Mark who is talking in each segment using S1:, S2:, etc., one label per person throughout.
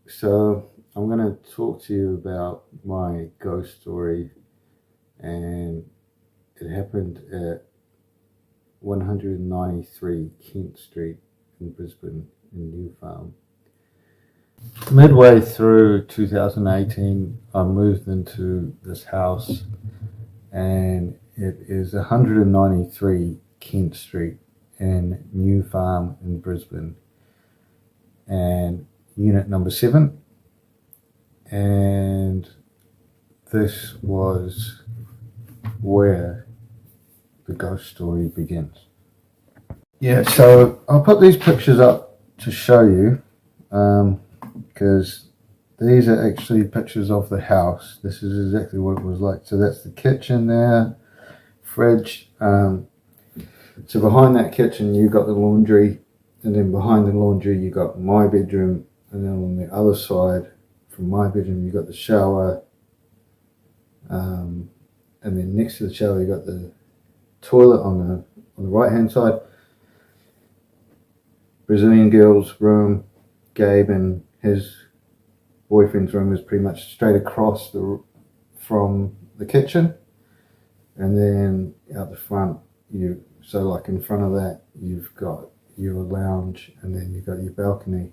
S1: So I'm going to talk to you about my ghost story, and it happened at 193 Kent Street in Brisbane in New Farm. Midway through 2018, I moved into this house, and it is 193 Kent Street in New Farm in Brisbane, and unit number 7. And this was where the ghost story begins. Yeah, so I'll put these pictures up to show you, because these are actually pictures of the house. This is exactly what it was like. So that's the kitchen there, fridge. So behind that kitchen you got the laundry, and then behind the laundry you got my bedroom, and then on the other side from my bedroom you got the shower, and then next to the shower you got the toilet on the right hand side. Brazilian girl's room, Gabe and his boyfriend's room is pretty much straight across from the kitchen, and then out the front like in front of that you've got your lounge, and then you've got your balcony.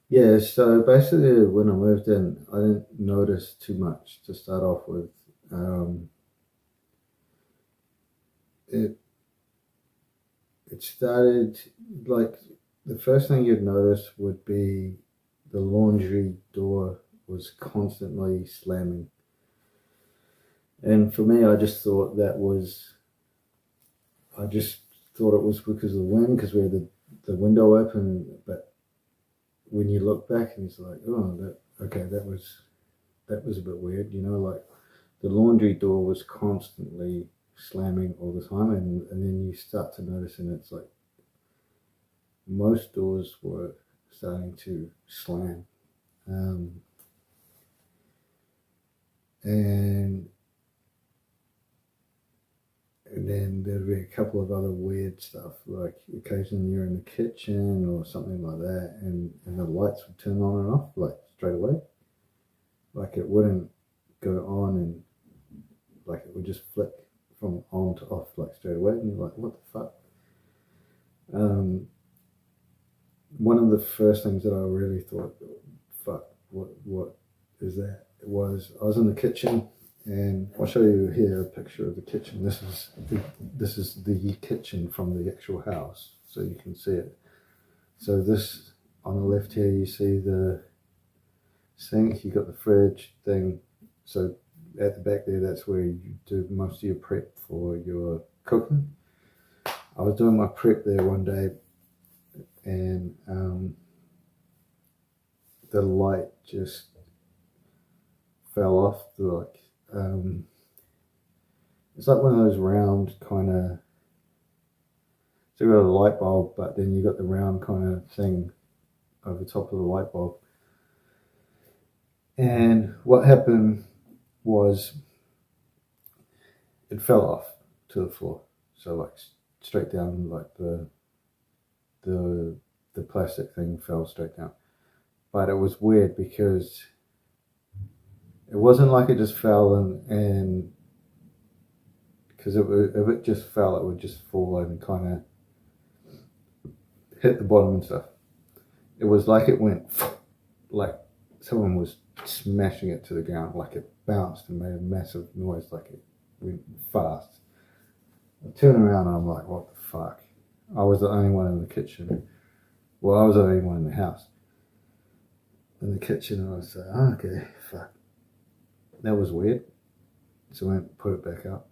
S1: Yeah, so basically when I moved in, I didn't notice too much to start off with. It it started like the first thing you'd notice would be the laundry door was constantly slamming. And for me, I just thought it was because of the wind, because we had the window open. But when you look back and it's like, oh, that was a bit weird, like the laundry door was constantly slamming all the time. And then you start to notice, and it's like most doors were starting to slam. And then there'd be a couple of other weird stuff, like occasionally you're in the kitchen or something like that, and the lights would turn on and off like straight away. Like it wouldn't go on, and like it would just flick from on to off like straight away, and you're like, what the fuck? One of the first things that I really thought, fuck, what is that? It was I was in the kitchen, and I'll show you here a picture of the kitchen. This is the kitchen from the actual house, so you can see it. So this on the left here, you see the sink. You got the fridge thing. So at the back there, that's where you do most of your prep for your cooking. I was doing my prep there one day, and the light just fell off. It's like one of those round kind of. So you got a light bulb, but then you got the round kind of thing over top of the light bulb. And what happened was it fell off to the floor. So like straight down, like the plastic thing fell straight down. But it was weird because it wasn't like it just fell and because if it just fell, it would just fall and kind of hit the bottom and stuff. It was like it went like someone was smashing it to the ground, like it bounced and made a massive noise, like it went fast. I turn around and I'm like, what the fuck? I was the only one in the kitchen. Well, I was the only one in the house. In the kitchen, and I was like, oh, okay, fuck. That was weird. So I went and put it back up.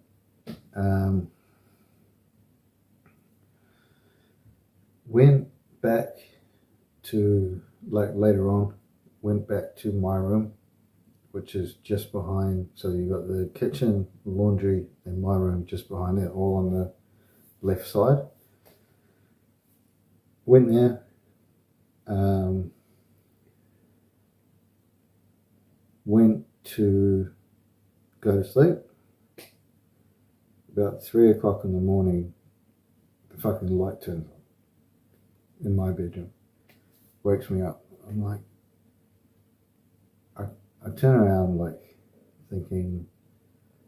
S1: Went back to, like later on, went back to my room, which is just behind. So you got the kitchen, laundry, and my room just behind it, all on the left side. Went there. Went to go to sleep. About 3 o'clock in the morning, the fucking light turns on. in my bedroom. Wakes me up. I'm like, I turn around like thinking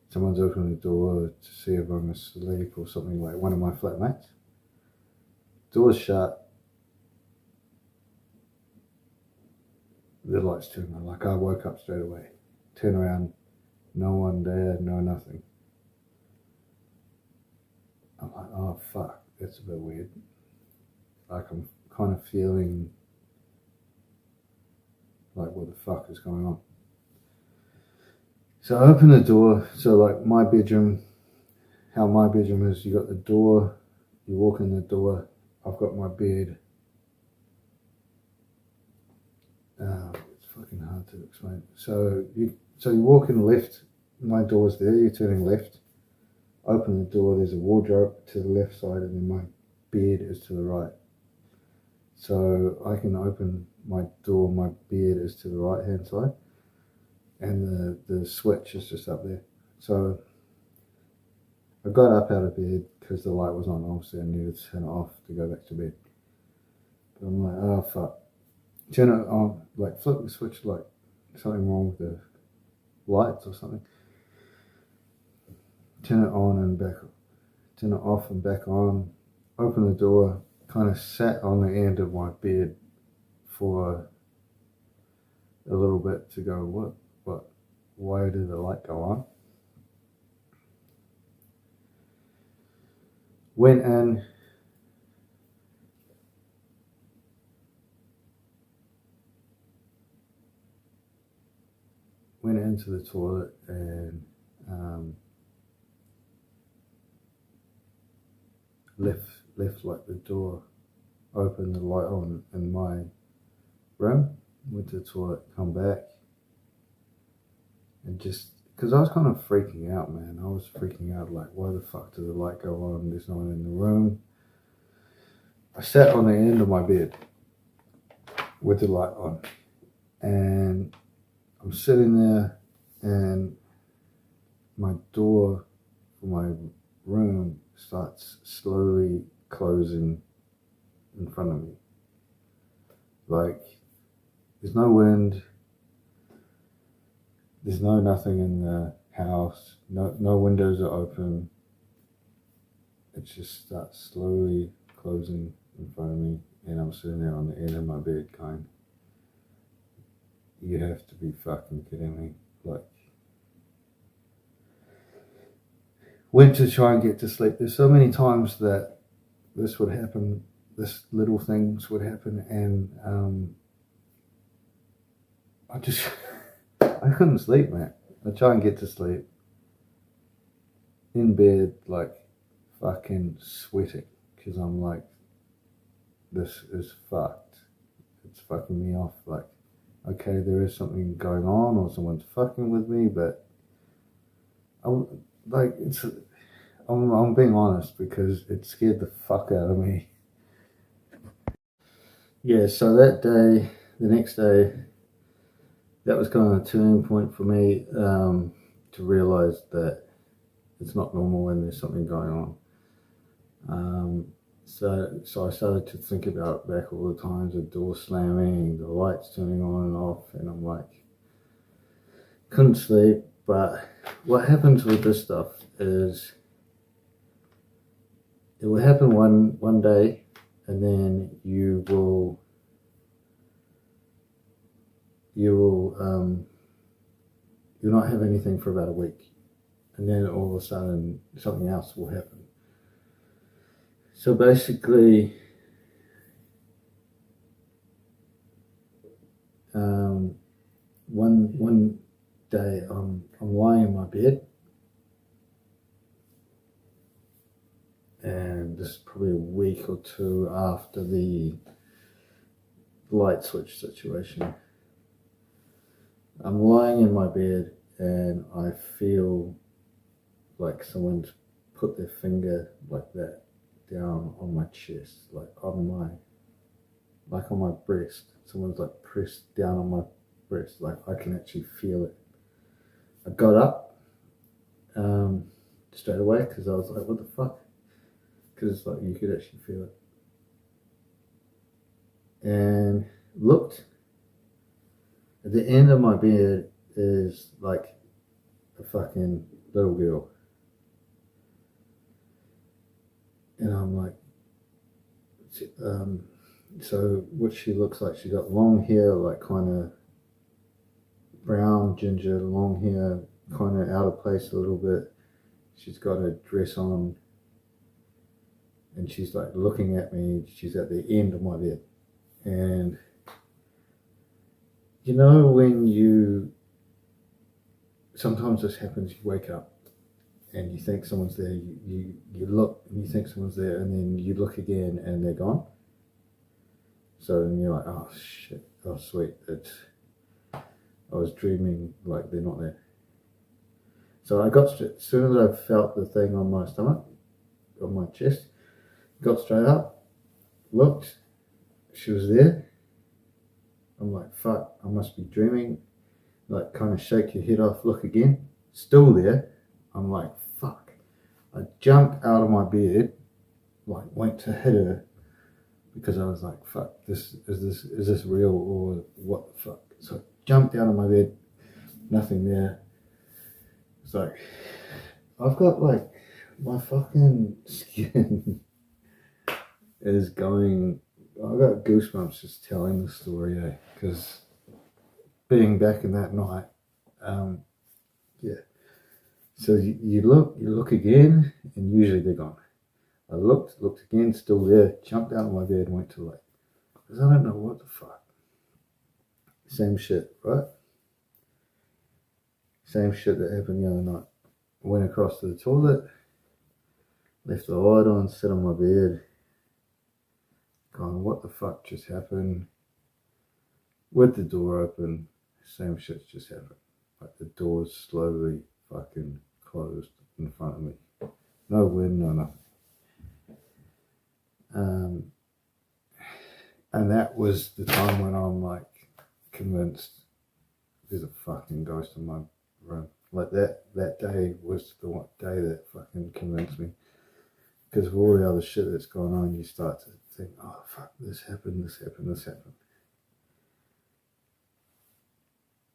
S1: someone's opened the door to see if I'm asleep or something, like one of my flatmates. Door's shut. The lights turn on. Like, I woke up straight away. Turn around. No one there. No nothing. I'm like, oh fuck, that's a bit weird. Like, I'm kind of feeling like, what the fuck is going on? So I open the door. So like my bedroom, how my bedroom is, you got the door, you walk in the door, I've got my bed. It's fucking hard to explain. So you walk in left, my door's there, you're turning left, open the door, there's a wardrobe to the left side, and then my bed is to the right. So I can open my door, my bed is to the right hand side, and the switch is just up there. So I got up out of bed because the light was on. Obviously, I needed to turn it off to go back to bed. But I'm like, oh fuck. Turn it on, like flip the switch, like something wrong with the lights or something. Turn it on and back, turn it off and back on. Open the door, kind of sat on the end of my bed for a little bit to go, what, why did the light go on? Went into the toilet and left like the door open, the light on in my room. Went to the toilet, come back, and just because I was kind of freaking out, man. I was freaking out, like, why the fuck did the light go on? There's no one in the room. I sat on the end of my bed with the light on, and I'm sitting there, and my door for my room starts slowly closing in front of me. Like, there's no wind, there's no nothing in the house, no windows are open. It just starts slowly closing in front of me, and I'm sitting there on the end of my bed going, you have to be fucking kidding me. Like, went to try and get to sleep. There's so many times that this would happen, this little things would happen, and I couldn't sleep, man. I try and get to sleep. In bed, like, fucking sweating, because I'm like, this is fucked. It's fucking me off. Like, okay, there is something going on, or someone's fucking with me, but I'm being honest, because it scared the fuck out of me. Yeah, so that day, the next day, that was kind of a turning point for me, to realise that it's not normal when there's something going on. So I started to think about back all the times, the door slamming, the lights turning on and off, and I'm like, couldn't sleep. But what happens with this stuff is it will happen one day, and then you will you'll not have anything for about a week, and then all of a sudden something else will happen. So basically, one day I'm lying in my bed, and this is probably a week or two after the light switch situation. I'm lying in my bed, and I feel like someone's put their finger like that down on my chest, like on my breast. Someone's like pressed down on my breast, like I can actually feel it. I got up straight away, because I was like, what the fuck? Because it's like you could actually feel it. I got up, straight away, because I was like, what the fuck? Because it's like you could actually feel it. I got up, straight away, because I was like, you could actually feel it. and looked. At the end of my bed is like a fucking little girl. And I'm like, so what she looks like, she got long hair, like kind of brown, ginger, long hair, kind of out of place a little bit. She's got a dress on, and she's like looking at me. She's at the end of my bed. And you know when sometimes this happens, you wake up and you think someone's there, you look and you think someone's there, and then you look again and they're gone. So then you're like, oh shit, oh sweet, I was dreaming, like they're not there. So I got straight, as soon as I felt the thing on my stomach, on my chest, got straight up, looked, she was there. I'm like, fuck, I must be dreaming. Like, kind of shake your head off, look again, still there. I'm like, fuck. I jumped out of my bed, like went to hit her, because I was like, fuck, is this real or what the fuck? So I jumped out of my bed, nothing there. It's like, I've got like, my fucking skin is going, I've got goosebumps just telling the story, because being back in that night, yeah. So you look again, and usually they're gone. I looked again, still there, jumped out of my bed and went to lake. Because I don't know what the fuck. Same shit, right? Same shit that happened the other night. Went across to the toilet, left the light on, sat on my bed, going, what the fuck just happened? With the door open, same shit just happened. Like the doors slowly fucking closed in front of me. No wind, no nothing. And that was the time when I'm like convinced there's a fucking ghost in my room. Like that day was the one day that fucking convinced me. Because of all the other shit that's going on, you start to think, oh fuck, this happened.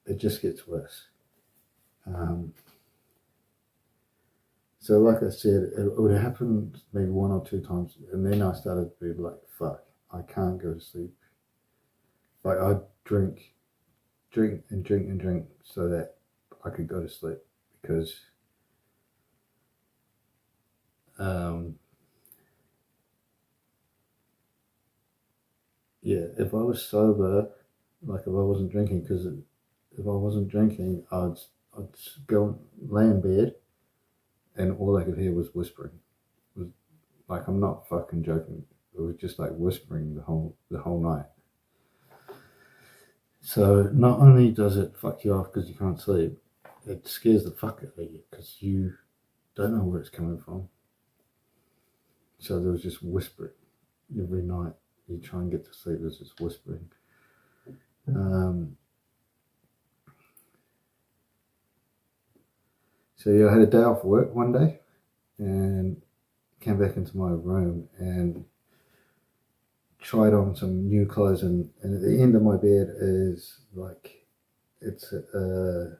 S1: It just gets worse. So like I said, it would happen maybe one or two times, and then I started to be like, fuck, I can't go to sleep. Like I'd drink so that I could go to sleep, because yeah, if I was sober, like if I wasn't drinking, because if I wasn't drinking, I'd go lay in bed, and all I could hear was whispering. It was like, I'm not fucking joking. It was just like whispering the whole night. So not only does it fuck you off because you can't sleep, it scares the fuck out of you because you don't know where it's coming from. So there was just whispering every night. You try and get to sleep, there's just whispering. So yeah, I had a day off work one day and came back into my room and tried on some new clothes, and at the end of my bed is like, it's a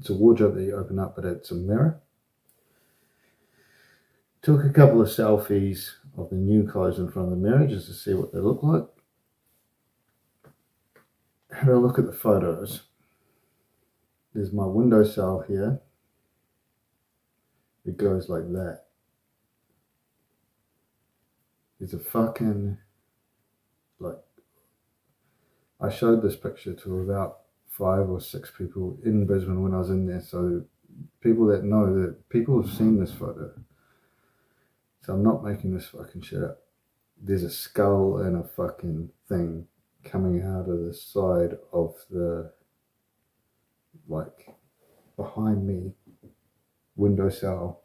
S1: wardrobe that you open up, but it's a mirror. Took a couple of selfies of the new clothes in front of the mirror just to see what they look like. Had a look at the photos. There's my windowsill here. It goes like that. There's a fucking, like, I showed this picture to about 5 or 6 people in Brisbane when I was in there. So people that know that, people have seen this photo. So I'm not making this fucking shit up. There's a skull and a fucking thing coming out of the side of the, like, behind me, windowsill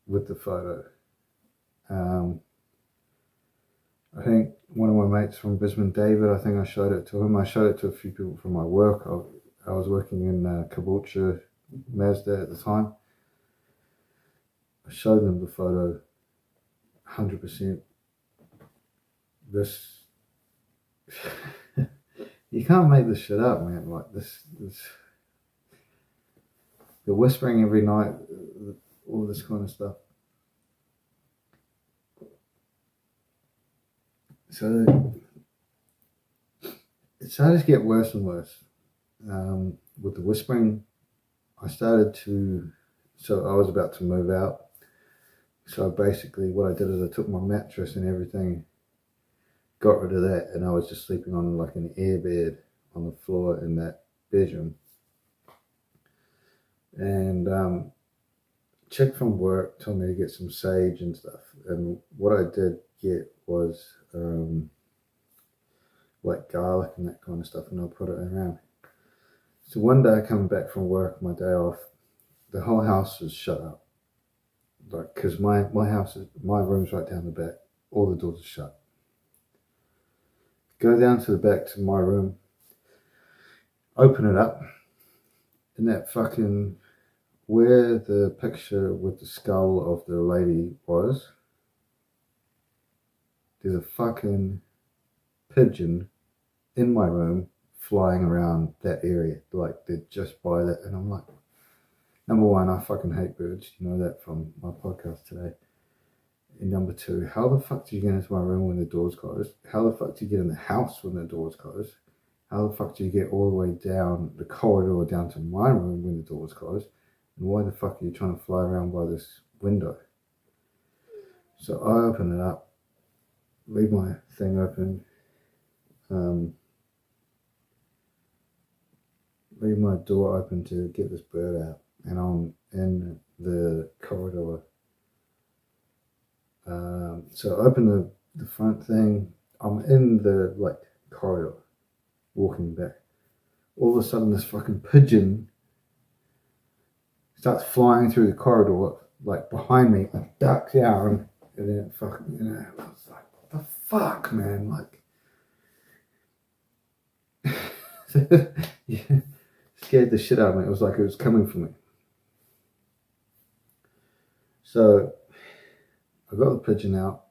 S1: with the photo. I think one of my mates from Brisbane, David, I think I showed it to him. I showed it to a few people from my work. I was working in Caboolture, Mazda at the time. I showed them the photo, 100%. this you can't make this shit up, man. Like this the whispering every night, all this kind of stuff. So it started to get worse and worse. With the whispering, I was about to move out. So basically what I did is I took my mattress and everything, got rid of that, and I was just sleeping on like an air bed on the floor in that bedroom. And chick from work told me to get some sage and stuff. And what I did get was like garlic and that kind of stuff, and I'll put it around. So one day coming back from work, my day off, the whole house was shut up. Like, because my room's right down the back, all the doors are shut. Go down to the back to my room, open it up, and that fucking, where the picture with the skull of the lady was, there's a fucking pigeon in my room flying around that area. Like, they're just by that, and I'm like, number one, I fucking hate birds. You know that from my podcast today. And number two, how the fuck do you get into my room when the door's closed? How the fuck do you get in the house when the door's closed? How the fuck do you get all the way down the corridor down to my room when the door's closed? And why the fuck are you trying to fly around by this window? So I open it up, leave my thing open, leave my door open to get this bird out, and I'm in the corridor. So I open the front thing, I'm in the like corridor, walking back. All of a sudden this fucking pigeon starts flying through the corridor, like behind me. I duck down, and then it fucking, I was like, what the fuck, man? Like, yeah, scared the shit out of me. It was like it was coming for me. So I got the pigeon out.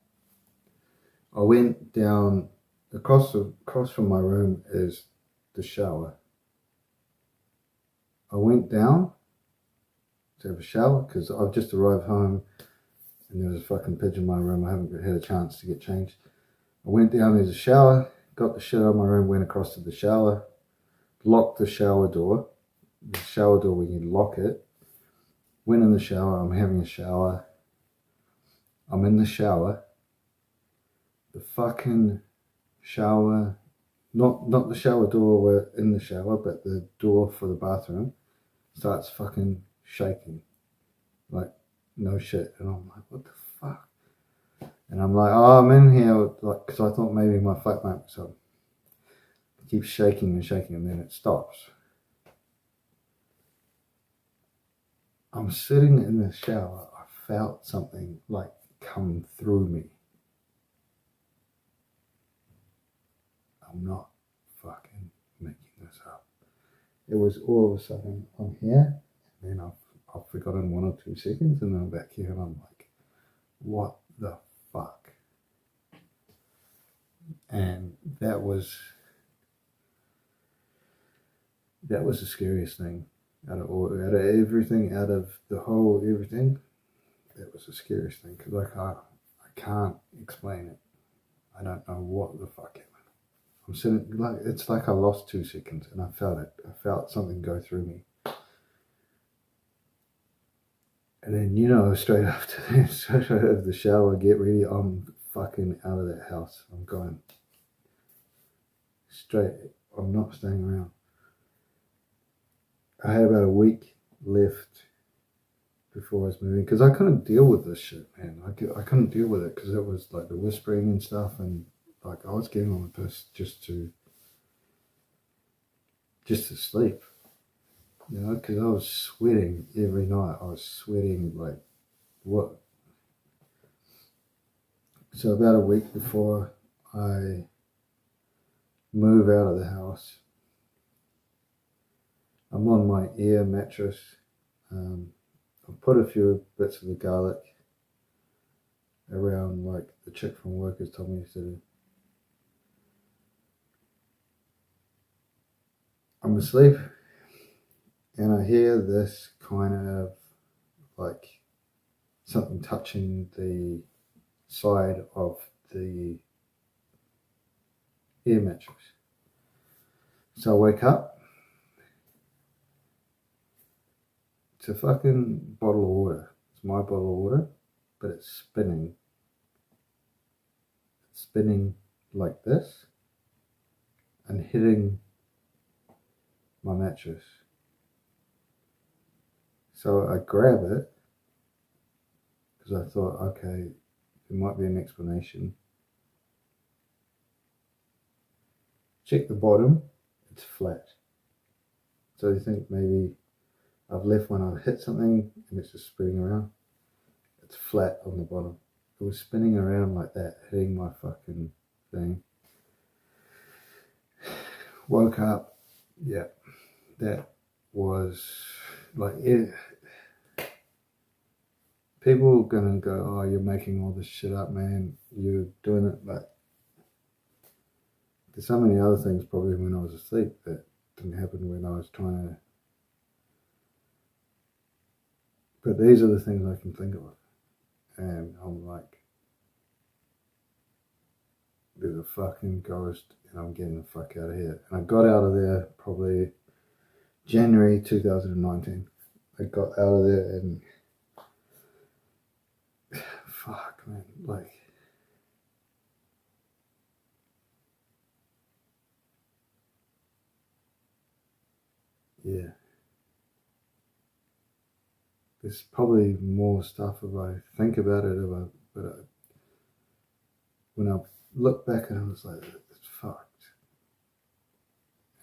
S1: I went down, across from my room is the shower. I went down to have a shower because I've just arrived home and there was a fucking pigeon in my room. I haven't had a chance to get changed. I went down, there's a shower, got the shit out of my room, went across to the shower, locked the shower door. The shower door, when you lock it, went in the shower, I'm having a shower. I'm in the shower. The fucking shower, not the shower door where in the shower, but the door for the bathroom starts fucking shaking. Like, no shit. And I'm like, what the fuck? And I'm like, oh, I'm in here, like, because I thought maybe my flat mate was up. It keeps shaking and shaking, and then it stops. I'm sitting in the shower. I felt something like come through me. I'm not fucking making this up. It was all of a sudden, I'm here, and then I've forgotten 1 or 2 seconds, and then I'm back here, and I'm like, what the fuck? And that was the scariest thing out of everything, out of the whole everything. That was the scariest thing, because I can't explain it. I don't know what the fuck happened. I'm sitting, like, it's like I lost 2 seconds, and I felt it. I felt something go through me. And then, straight after that, straight out of the shower, get ready, I'm fucking out of that house. I'm going straight. I'm not staying around. I had about a week left before I was moving, because I couldn't deal with this shit, man. I couldn't deal with it, because it was like the whispering and stuff, and like I was getting on the piss just to sleep, because I was sweating every night. I was sweating like what? So about a week before I move out of the house, I'm on my air mattress. I've put a few bits of the garlic around, like the chick from work has told me to do. I'm asleep and I hear this kind of like something touching the side of the air mattress. So I wake up. It's a fucking bottle of water. It's my bottle of water, but it's spinning. It's spinning like this and hitting my mattress. So I grab it because I thought, okay, there might be an explanation. Check the bottom, it's flat. So you think maybe I've left when I've hit something and it's just spinning around. It's flat on the bottom. It was spinning around like that, hitting my fucking thing. Woke up, yeah, that was like it. People are gonna go, oh, you're making all this shit up, man. You're doing it, but there's so many other things probably when I was asleep that didn't happen when I was trying to. But these are the things I can think of. And I'm like, there's a fucking ghost and I'm getting the fuck out of here. And I got out of there probably January 2019. I got out of there and fuck, man, like, yeah. There's probably more stuff if I think about it, but when I look back and I was like, it's fucked.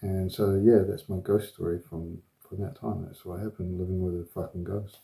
S1: And so yeah, that's my ghost story from that time. That's what happened, living with a fucking ghost.